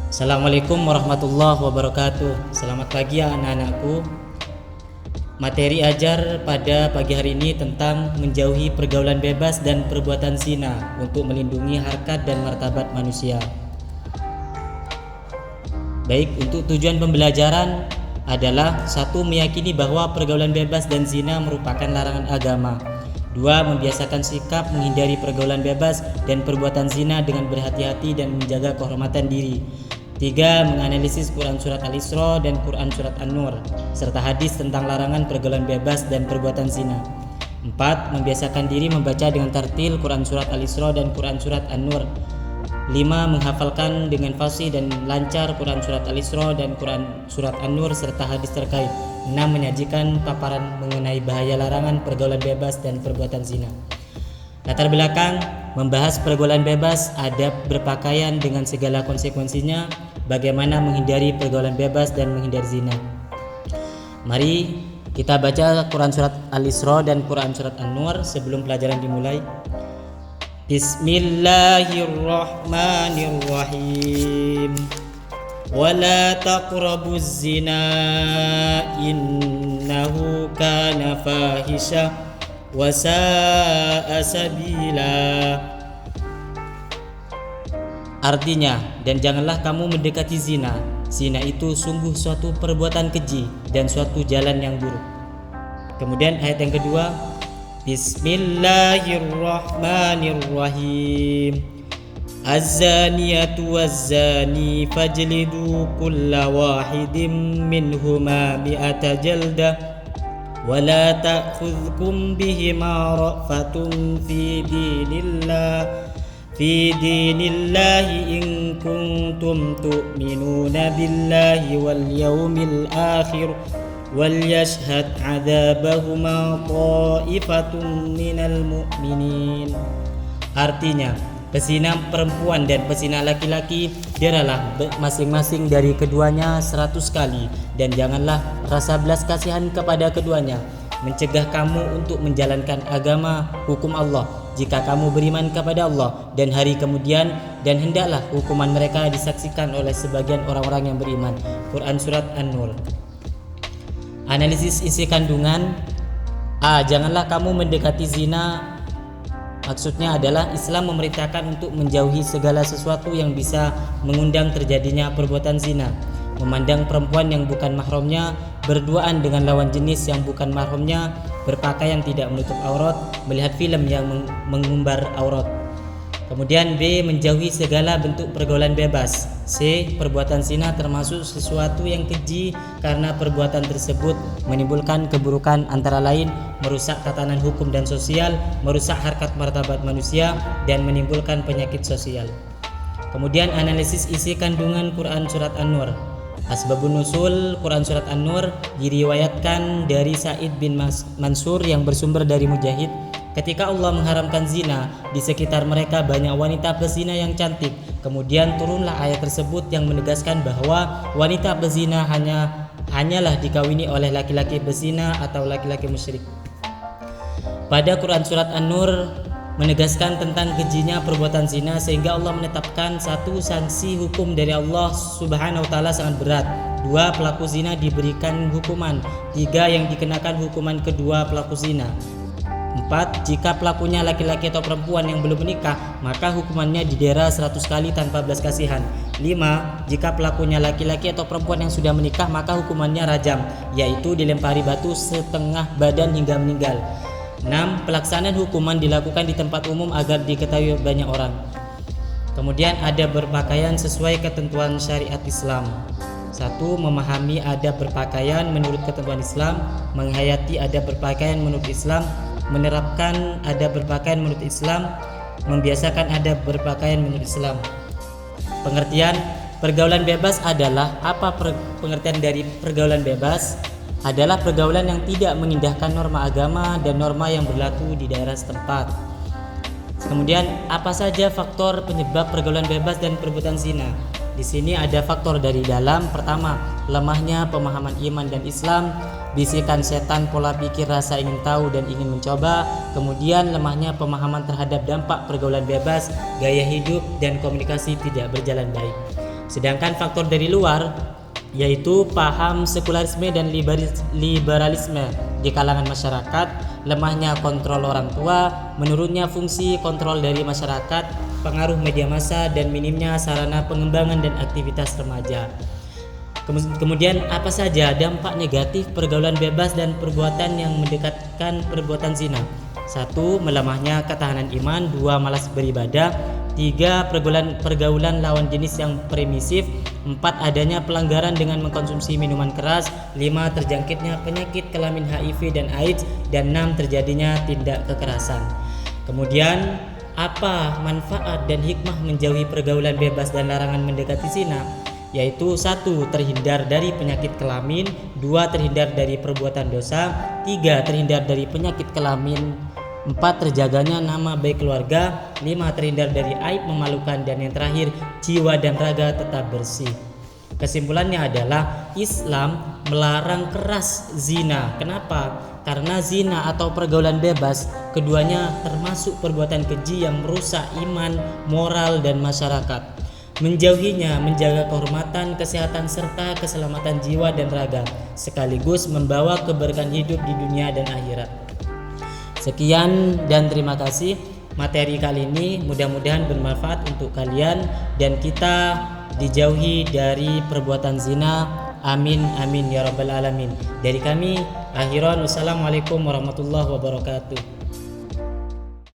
Assalamualaikum warahmatullahi wabarakatuh. Selamat pagi ya anak-anakku. Materi ajar pada pagi hari ini tentang menjauhi pergaulan bebas dan perbuatan zina untuk melindungi harkat dan martabat manusia. Baik, untuk tujuan pembelajaran adalah: 1. Meyakini bahwa pergaulan bebas dan zina merupakan larangan agama. 2. Membiasakan sikap menghindari pergaulan bebas dan perbuatan zina dengan berhati-hati dan menjaga kehormatan diri. 3. Menganalisis Quran Surat Al-Isra dan Quran Surat An-Nur serta hadis tentang larangan pergaulan bebas dan perbuatan zina. 4. Membiasakan diri membaca dengan tartil Quran Surat Al-Isra dan Quran Surat An-Nur. 5. Menghafalkan dengan fasih dan lancar Quran Surat Al-Isra dan Quran Surat An-Nur serta hadis terkait. 6. Menyajikan paparan mengenai bahaya larangan pergaulan bebas dan perbuatan zina. Latar belakang membahas pergaulan bebas, adab berpakaian dengan segala konsekuensinya, bagaimana menghindari pergaulan bebas dan menghindari zina. Mari kita baca Quran Surat Al-Isra dan Quran Surat An-Nur sebelum pelajaran dimulai. Bismillahirrahmanirrahim. Wala taqrabuz zina innahu kana fahisha wa sa'a sabila. Artinya, dan janganlah kamu mendekati zina. Zina itu sungguh suatu perbuatan keji dan suatu jalan yang buruk. Kemudian ayat yang kedua, Bismillahirrahmanirrahim. Az-zaniyatu waz-zani fajlidu kulla wahidin minhuma mi'ata jaldah wala ta'khudhukum bihima ra'fatun fi dinillahi in kuntum tu'minuna billahi wal yawmil akhir wal yashhad 'adzabahuma ta'ifatun minal mu'minin. Artinya, pezina perempuan dan pezina laki-laki deralah masing-masing dari keduanya 100 kali, dan janganlah rasa belas kasihan kepada keduanya, mencegah kamu untuk menjalankan agama hukum Allah jika kamu beriman kepada Allah dan hari kemudian, dan hendaklah hukuman mereka disaksikan oleh sebagian orang-orang yang beriman. Quran Surat An-Nur. Analisis isi kandungan. A. Janganlah kamu mendekati zina. Maksudnya adalah Islam memerintahkan untuk menjauhi segala sesuatu yang bisa mengundang terjadinya perbuatan zina. Memandang perempuan yang bukan mahramnya, berduaan dengan lawan jenis yang bukan mahramnya, berpakaian tidak menutup aurat, melihat film yang mengumbar aurat. Kemudian B. Menjauhi segala bentuk pergaulan bebas. C. Perbuatan zina termasuk sesuatu yang keji karena perbuatan tersebut menimbulkan keburukan, antara lain merusak tatanan hukum dan sosial, merusak harkat martabat manusia, dan menimbulkan penyakit sosial. Kemudian analisis isi kandungan Quran Surat An-Nur. Asbabun nuzul Quran Surat An-Nur diriwayatkan dari Sa'id bin Mansur yang bersumber dari Mujahid. Ketika Allah mengharamkan zina, di sekitar mereka banyak wanita pezina yang cantik. Kemudian turunlah ayat tersebut yang menegaskan bahwa wanita pezina hanyalah dikawini oleh laki-laki pezina atau laki-laki musyrik. Pada Quran Surat An-Nur menegaskan tentang kejinya perbuatan zina, sehingga Allah menetapkan 1. Sanksi hukum dari Allah Subhanahu wa taala sangat berat. 2. Pelaku zina diberikan hukuman. 3. Yang dikenakan hukuman kedua pelaku zina. 4. Jika pelakunya laki-laki atau perempuan yang belum menikah, maka hukumannya didera 100 kali tanpa belas kasihan. 5. Jika pelakunya laki-laki atau perempuan yang sudah menikah, maka hukumannya rajam, yaitu dilempari batu setengah badan hingga meninggal. 6. Pelaksanaan hukuman dilakukan di tempat umum agar diketahui banyak orang. Kemudian ada berpakaian sesuai ketentuan syariat Islam. 1. Memahami adab berpakaian menurut ketentuan Islam, menghayati adab berpakaian menurut Islam, menerapkan adab berpakaian menurut Islam, membiasakan adab berpakaian menurut Islam. Pengertian pergaulan bebas adalah apa? Pengertian dari pergaulan bebas adalah pergaulan yang tidak mengindahkan norma agama dan norma yang berlaku di daerah setempat. Kemudian apa saja faktor penyebab pergaulan bebas dan perbuatan zina? Di sini ada faktor dari dalam. Pertama, lemahnya pemahaman iman dan Islam, bisikan setan, pola pikir, rasa ingin tahu dan ingin mencoba. Kemudian lemahnya pemahaman terhadap dampak pergaulan bebas, gaya hidup dan komunikasi tidak berjalan baik. Sedangkan faktor dari luar yaitu paham sekularisme dan liberalisme di kalangan masyarakat, lemahnya kontrol orang tua, menurunnya fungsi kontrol dari masyarakat, pengaruh media massa, dan minimnya sarana pengembangan dan aktivitas remaja. Kemudian apa saja dampak negatif pergaulan bebas dan perbuatan yang mendekatkan perbuatan zina? 1. Melemahnya ketahanan iman. 2. Malas beribadah. 3. Pergaulan lawan jenis yang permisif. 4. Adanya pelanggaran dengan mengkonsumsi minuman keras. 5. Terjangkitnya penyakit kelamin HIV dan AIDS. Dan 6. Terjadinya tindak kekerasan. Kemudian apa manfaat dan hikmah menjauhi pergaulan bebas dan larangan mendekati zina? Yaitu 1. Terhindar dari penyakit kelamin. 2. Terhindar dari perbuatan dosa. 3. Terhindar dari penyakit kelamin. 4. Terjaganya nama baik keluarga. 5. Terhindar dari aib memalukan. Dan yang terakhir, jiwa dan raga tetap bersih. Kesimpulannya adalah Islam melarang keras zina. Kenapa? Karena zina atau pergaulan bebas keduanya termasuk perbuatan keji yang merusak iman, moral, dan masyarakat. Menjauhinya menjaga kehormatan, kesehatan, serta keselamatan jiwa dan raga, sekaligus membawa keberkahan hidup di dunia dan akhirat. Sekian dan terima kasih. Materi kali ini mudah-mudahan bermanfaat untuk kalian dan kita dijauhi dari perbuatan zina. Amin amin ya rabbal alamin. Dari kami akhiran, wassalamualaikum warahmatullahi wabarakatuh.